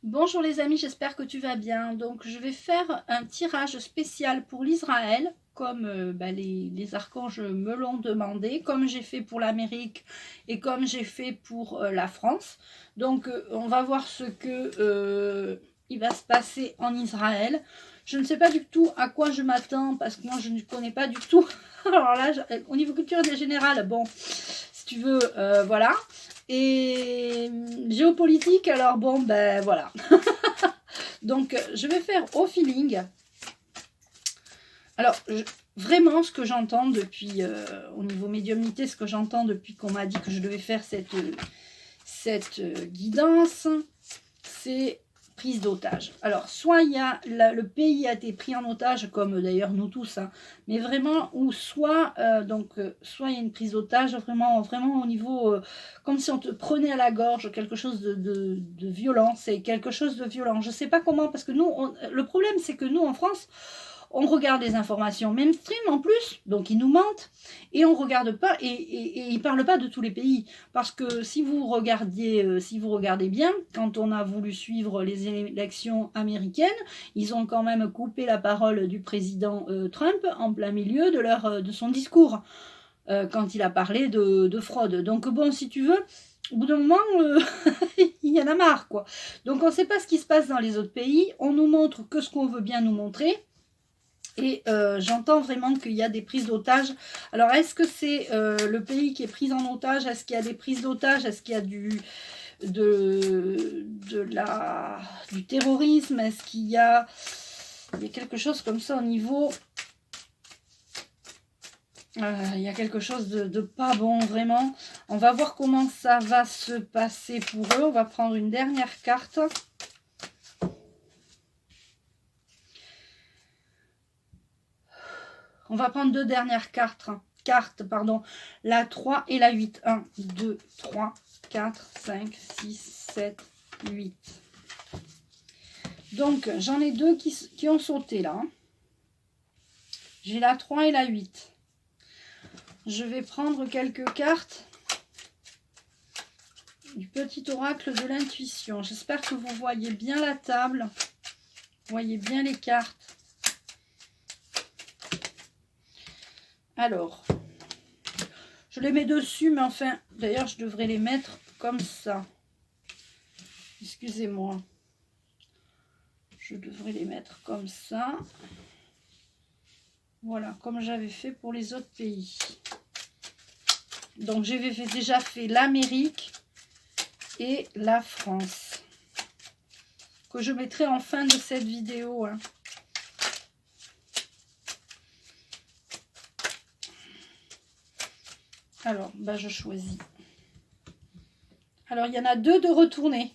Bonjour les amis, j'espère que tu vas bien. Donc je vais faire un tirage spécial pour l'Israël, comme les archanges me l'ont demandé, comme j'ai fait pour l'Amérique et comme j'ai fait pour la France. Donc on va voir ce que il va se passer en Israël. Je ne sais pas du tout à quoi je m'attends parce que moi je ne connais pas du tout. Alors là, au niveau culture générale, bon, si tu veux, voilà. Et géopolitique, alors bon, ben voilà. Donc, je vais faire au feeling. Alors, vraiment, ce que j'entends depuis, au niveau médiumnité, ce que j'entends depuis qu'on m'a dit que je devais faire cette guidance, c'est prise d'otage. Alors, soit il y a le pays a été pris en otage, comme d'ailleurs nous tous, hein, mais vraiment, ou soit, soit il y a une prise d'otage vraiment au niveau, comme si on te prenait à la gorge, quelque chose de violent, c'est quelque chose de violent. Je ne sais pas comment, parce que nous, le problème, c'est que nous, en France, on regarde les informations mainstream en plus, donc ils nous mentent, et on regarde pas, et ils parlent pas de tous les pays, parce que si vous regardez bien, quand on a voulu suivre les élections américaines, ils ont quand même coupé la parole du président Trump en plein milieu de son discours, quand il a parlé de fraude. Donc bon, si tu veux, au bout d'un moment, il y en a marre, quoi. Donc on ne sait pas ce qui se passe dans les autres pays, on nous montre que ce qu'on veut bien nous montrer. Et j'entends vraiment qu'il y a des prises d'otages. Alors, est-ce que c'est le pays qui est pris en otage? Est-ce qu'il y a des prises d'otages? Est-ce qu'il y a du terrorisme? Est-ce qu'il y a quelque chose comme ça au niveau... il y a quelque chose de pas bon, vraiment. On va voir comment ça va se passer pour eux. On va prendre une dernière carte. On va prendre deux dernières cartes, la 3 et la 8. 1, 2, 3, 4, 5, 6, 7, 8. Donc, j'en ai deux qui ont sauté là. J'ai la 3 et la 8. Je vais prendre quelques cartes du petit oracle de l'intuition. J'espère que vous voyez bien la table. Vous voyez bien les cartes. Alors, je les mets dessus, mais enfin, d'ailleurs, je devrais les mettre comme ça. Excusez-moi. Je devrais les mettre comme ça. Voilà, comme j'avais fait pour les autres pays. Donc, j'avais déjà fait l'Amérique et la France. Que je mettrai en fin de cette vidéo, hein. Alors, je choisis. Alors, il y en a deux de retournés.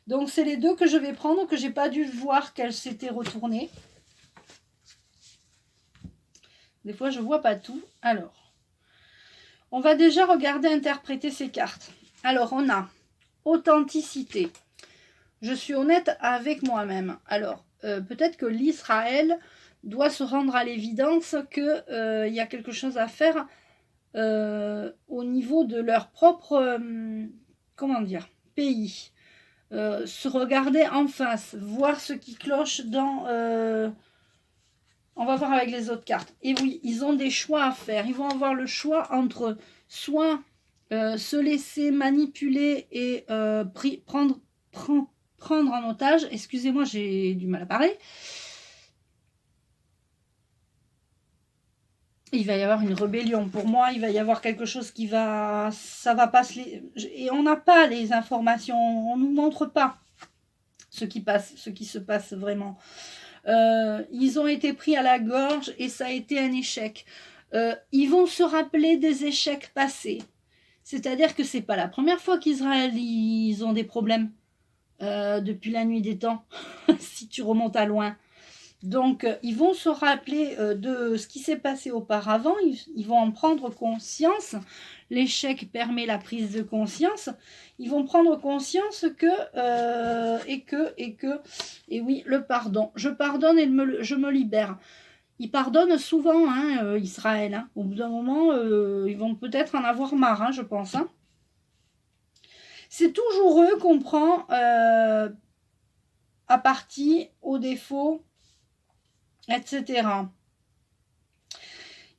Donc, c'est les deux que je vais prendre, que j'ai pas dû voir qu'elles s'étaient retournées. Des fois, je vois pas tout. Alors, on va déjà regarder, interpréter ces cartes. Alors, on a authenticité. Je suis honnête avec moi-même. Alors, peut-être que l'Israël doit se rendre à l'évidence qu'il y a quelque chose à faire au niveau de leur propre pays, se regarder en face, voir ce qui cloche dans on va voir avec les autres cartes. Et oui, ils ont des choix à faire. Ils vont avoir le choix entre soit se laisser manipuler et prendre en otage. Excusez-moi, j'ai du mal à parler. Il va y avoir une rébellion. Pour moi, il va y avoir quelque chose qui va... Ça va pas se... Et on n'a pas les informations. On ne nous montre pas ce qui se passe vraiment. Ils ont été pris à la gorge et ça a été un échec. Ils vont se rappeler des échecs passés. C'est-à-dire que c'est pas la première fois qu'Israël, ils ont des problèmes depuis la nuit des temps, si tu remontes à loin. Donc, ils vont se rappeler de ce qui s'est passé auparavant, ils vont en prendre conscience. L'échec permet la prise de conscience. Ils vont prendre conscience et oui, le pardon. Je pardonne et je me libère. Ils pardonnent souvent, hein, Israël. Hein. Au bout d'un moment, ils vont peut-être en avoir marre, hein, je pense. Hein. C'est toujours eux qu'on prend apathie, au défaut, etc.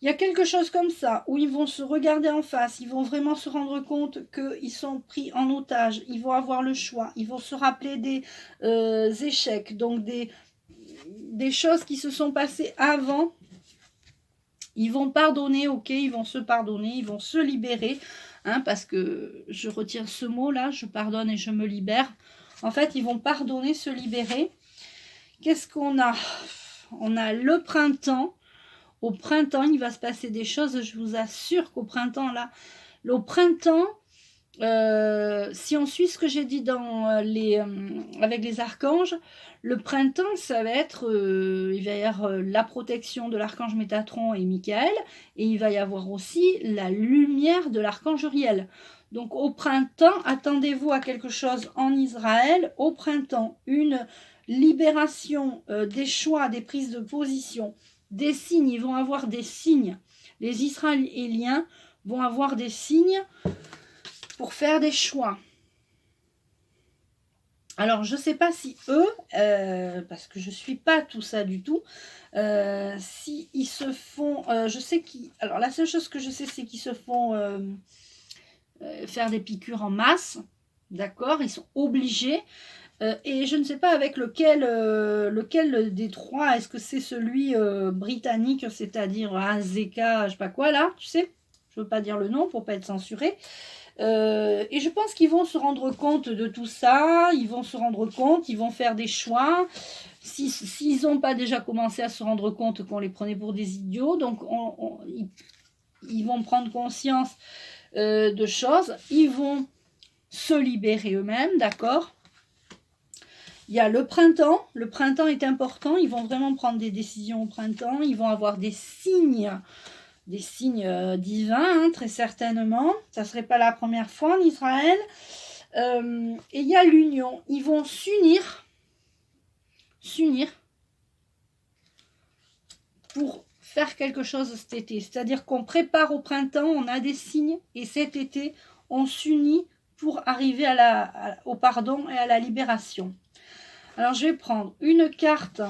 Il y a quelque chose comme ça, où ils vont se regarder en face, ils vont vraiment se rendre compte qu'ils sont pris en otage, ils vont avoir le choix, ils vont se rappeler des échecs, donc des choses qui se sont passées avant. Ils vont pardonner, ok, ils vont se pardonner, ils vont se libérer, hein, parce que je retire ce mot-là, je pardonne et je me libère. En fait, ils vont pardonner, se libérer. Qu'est-ce qu'on a? On a le printemps. Au printemps, il va se passer des choses, je vous assure qu'au printemps, là, au printemps, si on suit ce que j'ai dit dans avec les archanges, le printemps, ça va être, il va y avoir la protection de l'archange Métatron et Michael, et il va y avoir aussi la lumière de l'archange Uriel. Donc au printemps, attendez-vous à quelque chose en Israël, au printemps, une libération des choix, des prises de position, des signes, ils vont avoir des signes. Les Israéliens vont avoir des signes pour faire des choix. Alors, je ne sais pas si eux, parce que je ne suis pas tout ça du tout, si ils se font... je sais qu'ils... Alors, la seule chose que je sais, c'est qu'ils se font faire des piqûres en masse. D'accord? Ils sont obligés. Et je ne sais pas avec lequel des trois, est-ce que c'est celui britannique, c'est-à-dire AZK, je sais pas quoi là, tu sais, je veux pas dire le nom pour pas être censuré. Et je pense qu'ils vont se rendre compte de tout ça, ils vont se rendre compte, ils vont faire des choix. S'ils n'ont pas déjà commencé à se rendre compte qu'on les prenait pour des idiots, donc ils vont prendre conscience de choses, ils vont se libérer eux-mêmes, d'accord? Il y a le printemps est important, ils vont vraiment prendre des décisions au printemps, ils vont avoir des signes divins, hein, très certainement. Ça ne serait pas la première fois en Israël. Et il y a l'union, ils vont s'unir pour faire quelque chose cet été. C'est-à-dire qu'on prépare au printemps, on a des signes, et cet été, on s'unit pour arriver au pardon et à la libération. Alors, je vais prendre une carte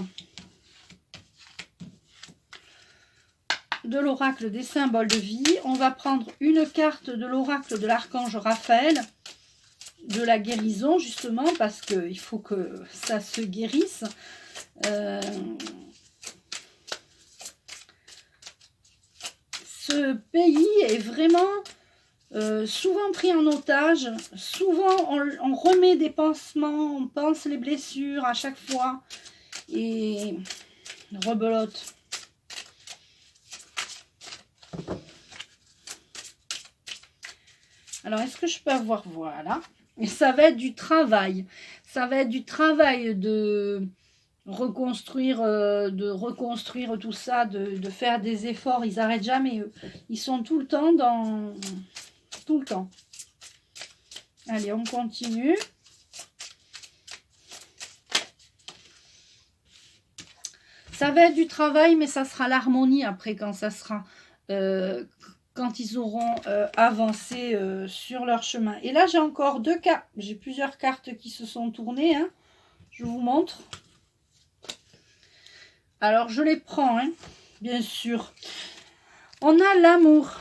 de l'oracle des symboles de vie. On va prendre une carte de l'oracle de l'archange Raphaël, de la guérison, justement, parce qu'il faut que ça se guérisse. Ce pays est vraiment... souvent pris en otage, souvent on remet des pansements, on pense les blessures à chaque fois, et rebelote. Alors, est-ce que je peux avoir, voilà, et ça va être du travail, de reconstruire tout ça, de faire des efforts, ils n'arrêtent jamais, eux. Ils sont tout le temps dans... Tout le temps. Allez, on continue. Ça va être du travail, mais ça sera l'harmonie après, quand ça sera... quand ils auront avancé sur leur chemin. Et là, j'ai encore deux cartes. J'ai plusieurs cartes qui se sont tournées. Hein. Je vous montre. Alors, je les prends, hein, bien sûr. On a l'amour.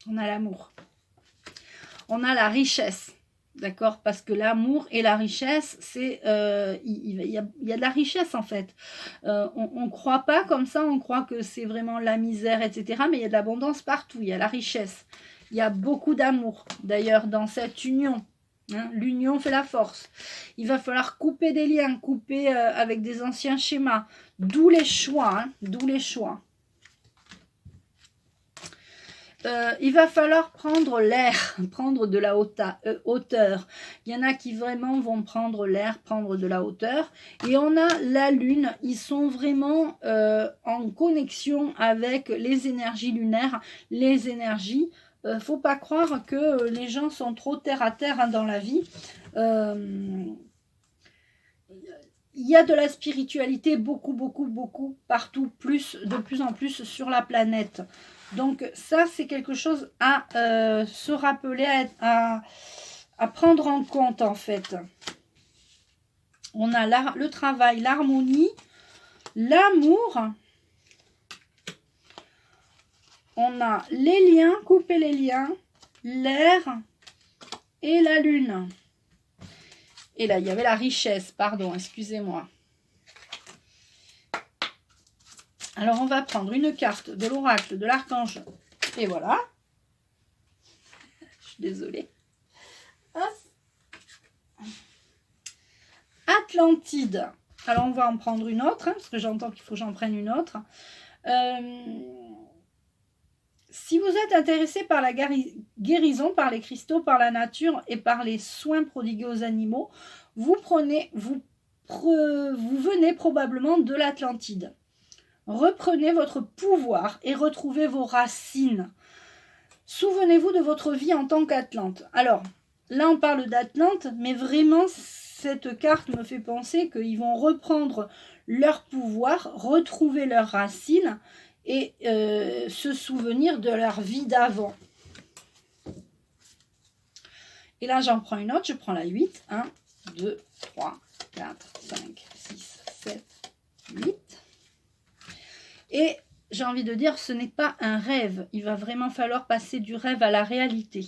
On a l'amour. On a la richesse. D'accord? Parce que l'amour et la richesse, c'est il y a de la richesse en fait. On ne croit pas comme ça, on croit que c'est vraiment la misère, etc. Mais il y a de l'abondance partout, il y a la richesse. Il y a beaucoup d'amour, d'ailleurs, dans cette union. Hein, l'union fait la force. Il va falloir couper des liens, couper avec des anciens schémas. D'où les choix, hein, d'où les choix. Il va falloir prendre l'air, prendre de la hauteur. Il y en a qui vraiment vont prendre l'air, prendre de la hauteur. Et on a la lune, ils sont vraiment en connexion avec les énergies lunaires, les énergies. Faut pas croire que les gens sont trop terre à terre, hein, dans la vie. Il y a de la spiritualité beaucoup partout, de plus en plus sur la planète. Donc ça, c'est quelque chose à se rappeler, à prendre en compte en fait. On a le travail, l'harmonie, l'amour. On a les liens, couper les liens, l'air et la lune. Et là, il y avait la richesse, pardon, excusez-moi. Alors, on va prendre une carte de l'oracle de l'archange. Et voilà. Je suis désolée. Hop. Atlantide. Alors, on va en prendre une autre, hein, parce que j'entends qu'il faut que j'en prenne une autre. Si vous êtes intéressé par la guérison, par les cristaux, par la nature et par les soins prodigués aux animaux, vous venez probablement de l'Atlantide. Reprenez votre pouvoir et retrouvez vos racines. Souvenez-vous de votre vie en tant qu'Atlante. Alors, là on parle d'Atlante, mais vraiment cette carte me fait penser qu'ils vont reprendre leur pouvoir, retrouver leurs racines et se souvenir de leur vie d'avant. Et là j'en prends une autre, je prends la 8. 1, 2, 3, 4, 5, 6, 7, 8. Et j'ai envie de dire, ce n'est pas un rêve. Il va vraiment falloir passer du rêve à la réalité.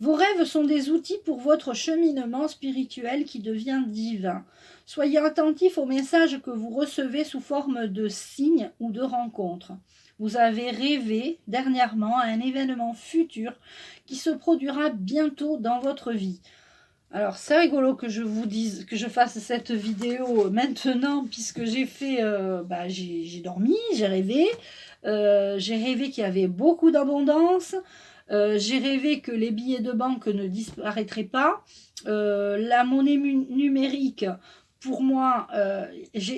Vos rêves sont des outils pour votre cheminement spirituel qui devient divin. Soyez attentifs aux messages que vous recevez sous forme de signes ou de rencontres. Vous avez rêvé dernièrement à un événement futur qui se produira bientôt dans votre vie. Alors, c'est rigolo que je vous dise, que je fasse cette vidéo maintenant, puisque j'ai fait, j'ai dormi, j'ai rêvé qu'il y avait beaucoup d'abondance, j'ai rêvé que les billets de banque ne disparaîtraient pas, la monnaie numérique, pour moi,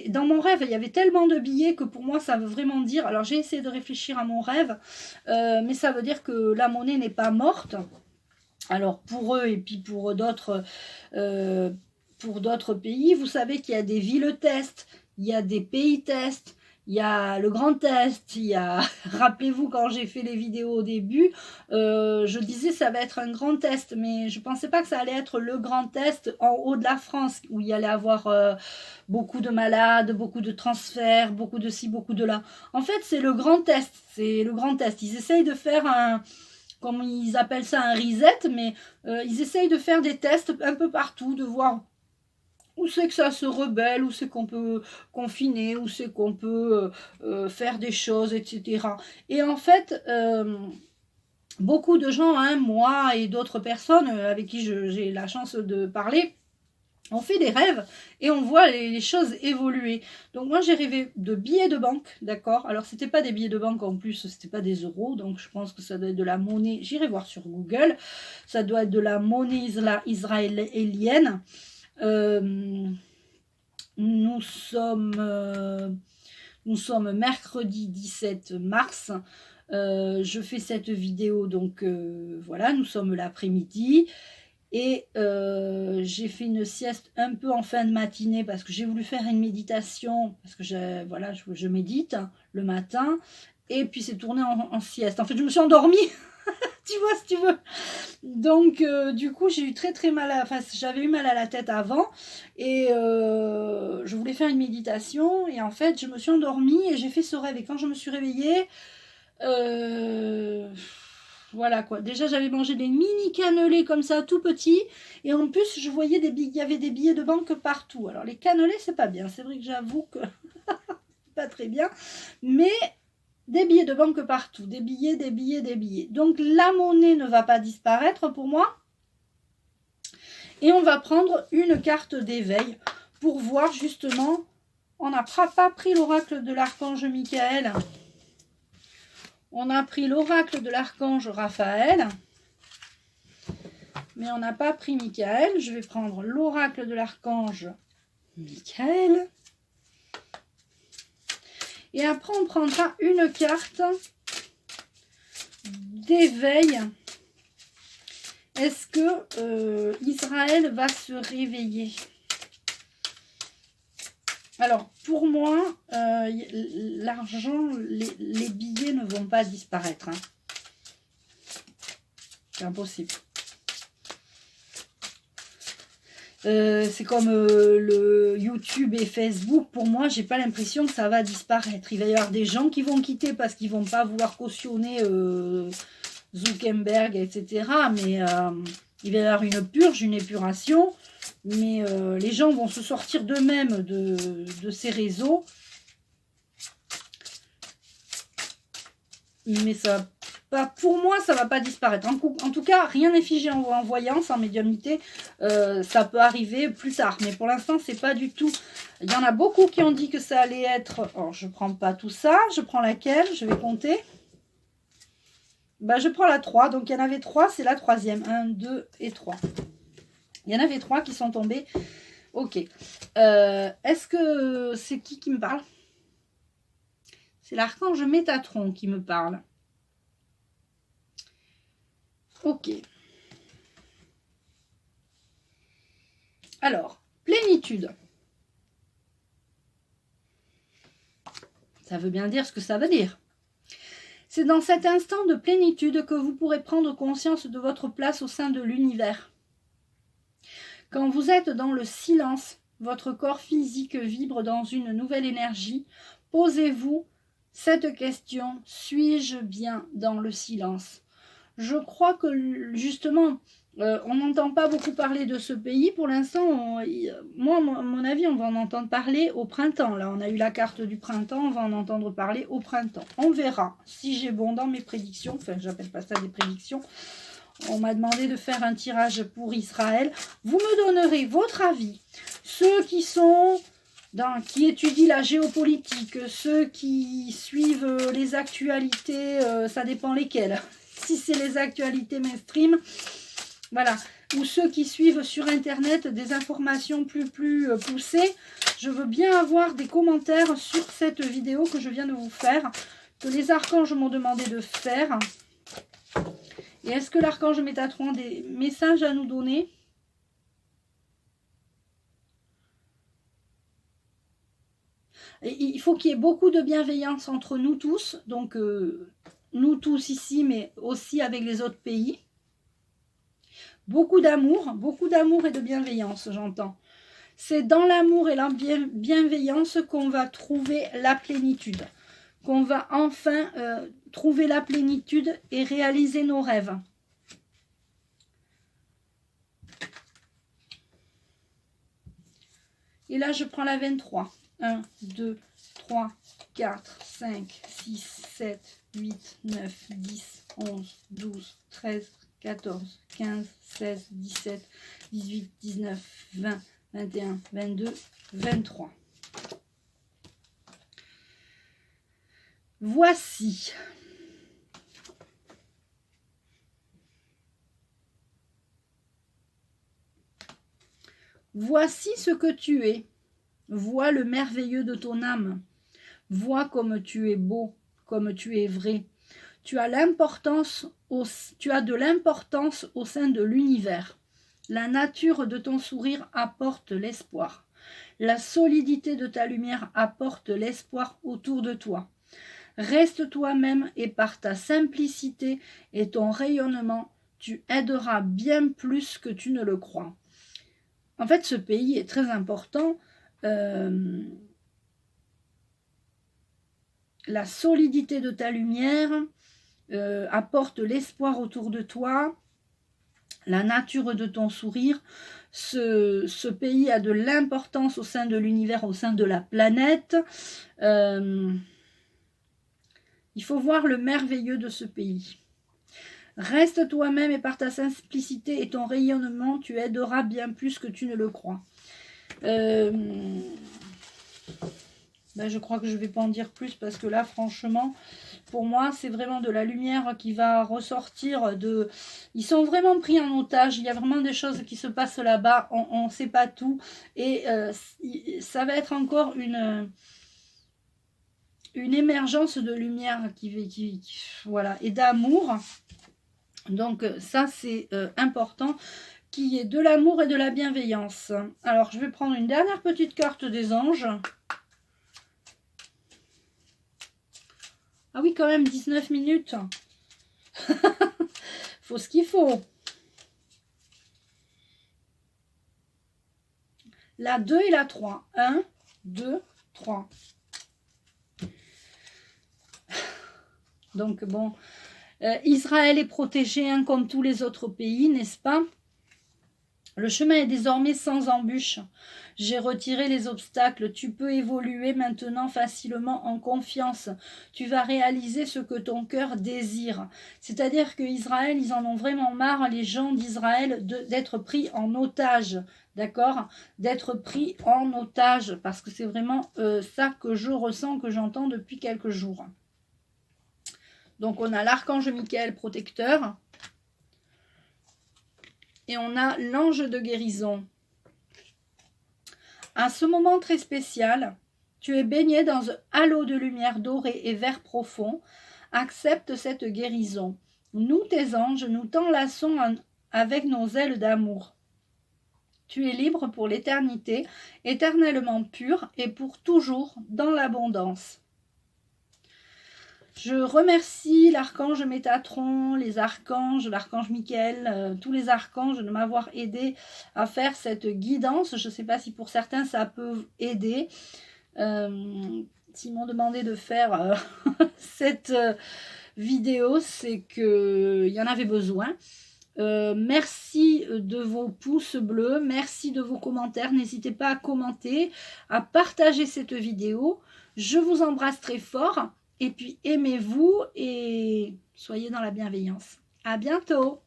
dans mon rêve, il y avait tellement de billets que pour moi, ça veut vraiment dire, alors j'ai essayé de réfléchir à mon rêve, mais ça veut dire que la monnaie n'est pas morte. Alors pour eux et puis pour d'autres pays, vous savez qu'il y a des villes tests, il y a des pays tests, il y a le grand test, il y a, rappelez-vous quand j'ai fait les vidéos au début, je disais ça va être un grand test, mais je ne pensais pas que ça allait être le grand test en haut de la France, où il y allait avoir beaucoup de malades, beaucoup de transferts, beaucoup de ci, beaucoup de là. En fait, c'est le grand test, Ils essayent de faire comme ils appellent ça un reset, mais ils essayent de faire des tests un peu partout, de voir où c'est que ça se rebelle, où c'est qu'on peut confiner, où c'est qu'on peut faire des choses, etc. Et en fait, beaucoup de gens, hein, moi et d'autres personnes avec qui j'ai la chance de parler, on fait des rêves et on voit les choses évoluer. Donc moi j'ai rêvé de billets de banque, d'accord. Alors c'était pas des billets de banque en plus, c'était pas des euros, donc je pense que ça doit être de la monnaie. J'irai voir sur Google. Ça doit être de la monnaie israélienne. Nous sommes mercredi 17 mars. Je fais cette vidéo, donc voilà, nous sommes l'après-midi. Et j'ai fait une sieste un peu en fin de matinée parce que j'ai voulu faire une méditation, parce que je médite le matin, et puis c'est tourné en sieste. En fait, je me suis endormie, tu vois, si tu veux. Donc, du coup, j'ai eu très mal, j'avais eu mal à la tête avant, et je voulais faire une méditation, et en fait, je me suis endormie, et j'ai fait ce rêve, et quand je me suis réveillée, voilà quoi. Déjà, j'avais mangé des mini cannelés comme ça, tout petits. Et en plus, je voyais il y avait des billets de banque partout. Alors, les cannelés, c'est pas bien. C'est vrai que j'avoue que pas très bien. Mais des billets de banque partout. Des billets. Donc, la monnaie ne va pas disparaître pour moi. Et on va prendre une carte d'éveil pour voir justement. On n'a pas pris l'oracle de l'archange Michael. On a pris l'oracle de l'archange Raphaël, mais on n'a pas pris Michael. Je vais prendre l'oracle de l'archange Michael. Et après, on prendra une carte d'éveil. Est-ce que Israël va se réveiller ? Alors, pour moi, l'argent, les billets ne vont pas disparaître. Hein. C'est impossible. C'est comme le YouTube et Facebook. Pour moi, j'ai pas l'impression que ça va disparaître. Il va y avoir des gens qui vont quitter parce qu'ils vont pas vouloir cautionner Zuckerberg, etc. Mais il va y avoir une purge, une épuration. Mais les gens vont se sortir d'eux-mêmes de ces réseaux. Mais ça, pour moi, ça va pas disparaître. En tout cas, rien n'est figé en voyance, en médiumnité. Ça peut arriver plus tard. Mais pour l'instant, c'est pas du tout. Il y en a beaucoup qui ont dit que ça allait être... Alors, je prends pas tout ça. Je prends laquelle? Je vais compter. Bah, je prends la 3. Donc, il y en avait 3. C'est la 3e. 1, 2 et 3. Il y en avait 3 qui sont tombés. Ok. Est-ce que c'est qui me parle? C'est l'archange Métatron qui me parle. Ok. Alors, plénitude. Ça veut bien dire ce que ça veut dire. C'est dans cet instant de plénitude que vous pourrez prendre conscience de votre place au sein de l'univers. Quand vous êtes dans le silence, votre corps physique vibre dans une nouvelle énergie. Posez-vous cette question, suis-je bien dans le silence? Je crois que justement, on n'entend pas beaucoup parler de ce pays. Pour l'instant, moi, à mon avis, on va en entendre parler au printemps. Là, on a eu la carte du printemps, on va en entendre parler au printemps. On verra si j'ai bon dans mes prédictions. Enfin, j'appelle pas ça des prédictions. On m'a demandé de faire un tirage pour Israël. Vous me donnerez votre avis. Ceux qui sont... qui étudient la géopolitique, ceux qui suivent les actualités, ça dépend lesquelles. Si c'est les actualités mainstream, voilà. Ou ceux qui suivent sur Internet des informations plus poussées, je veux bien avoir des commentaires sur cette vidéo que je viens de vous faire, que les archanges m'ont demandé de faire. Et est-ce que l'archange Métatron a des messages à nous donner ? Et il faut qu'il y ait beaucoup de bienveillance entre nous tous, donc nous tous ici, mais aussi avec les autres pays. Beaucoup d'amour et de bienveillance, j'entends. C'est dans l'amour et la bienveillance qu'on va trouver la plénitude, qu'on va enfin trouver la plénitude et réaliser nos rêves. Et là, je prends la 23. 1, 2, 3, 4, 5, 6, 7, 8, 9, 10, 11, 12, 13, 14, 15, 16, 17, 18, 19, 20, 21, 22, 23. Voici. Voici ce que tu es. Vois le merveilleux de ton âme. Vois comme tu es beau, comme tu es vrai. Tu as de l'importance au sein de l'univers. La nature de ton sourire apporte l'espoir. La solidité de ta lumière apporte l'espoir autour de toi. Reste toi-même et par ta simplicité et ton rayonnement, tu aideras bien plus que tu ne le crois. En fait, ce pays est très important. La solidité de ta lumière apporte l'espoir autour de toi, la nature de ton sourire. Ce pays a de l'importance au sein de l'univers, au sein de la planète. Il faut voir le merveilleux de ce pays. Reste toi-même et par ta simplicité et ton rayonnement, tu aideras bien plus que tu ne le crois. Je crois que je ne vais pas en dire plus parce que là, franchement, pour moi, c'est vraiment de la lumière qui va ressortir de... Ils sont vraiment pris en otage. Il y a vraiment des choses qui se passent là-bas. On ne sait pas tout. Et ça va être encore une émergence de lumière voilà, et d'amour. Donc ça, c'est important, qu'il y ait de l'amour et de la bienveillance. Alors, je vais prendre une dernière petite carte des anges. Ah oui, quand même, 19 minutes. Faut ce qu'il faut. la 2 et la 3. 1, 2, 3. Donc bon, Israël est protégé hein, comme tous les autres pays, n'est-ce pas? Le chemin est désormais sans embûche. J'ai retiré les obstacles. Tu peux évoluer maintenant facilement en confiance. Tu vas réaliser ce que ton cœur désire. C'est-à-dire que Israël, ils en ont vraiment marre, les gens d'Israël, d'être pris en otage. D'accord? D'être pris en otage. Parce que c'est vraiment ça que je ressens, que j'entends depuis quelques jours. Donc on a l'archange Michael protecteur. Et on a l'ange de guérison. À ce moment très spécial, tu es baigné dans un halo de lumière dorée et vert profond. Accepte cette guérison. Nous, tes anges, nous t'enlaçons avec nos ailes d'amour. Tu es libre pour l'éternité, éternellement pur et pour toujours dans l'abondance. Je remercie l'archange Métatron, les archanges, l'archange Michael, tous les archanges de m'avoir aidé à faire cette guidance. Je ne sais pas si pour certains ça peut aider. S'ils m'ont demandé de faire cette vidéo, c'est qu'il y en avait besoin. Merci de vos pouces bleus, merci de vos commentaires. N'hésitez pas à commenter, à partager cette vidéo. Je vous embrasse très fort. Et puis, aimez-vous et soyez dans la bienveillance. À bientôt!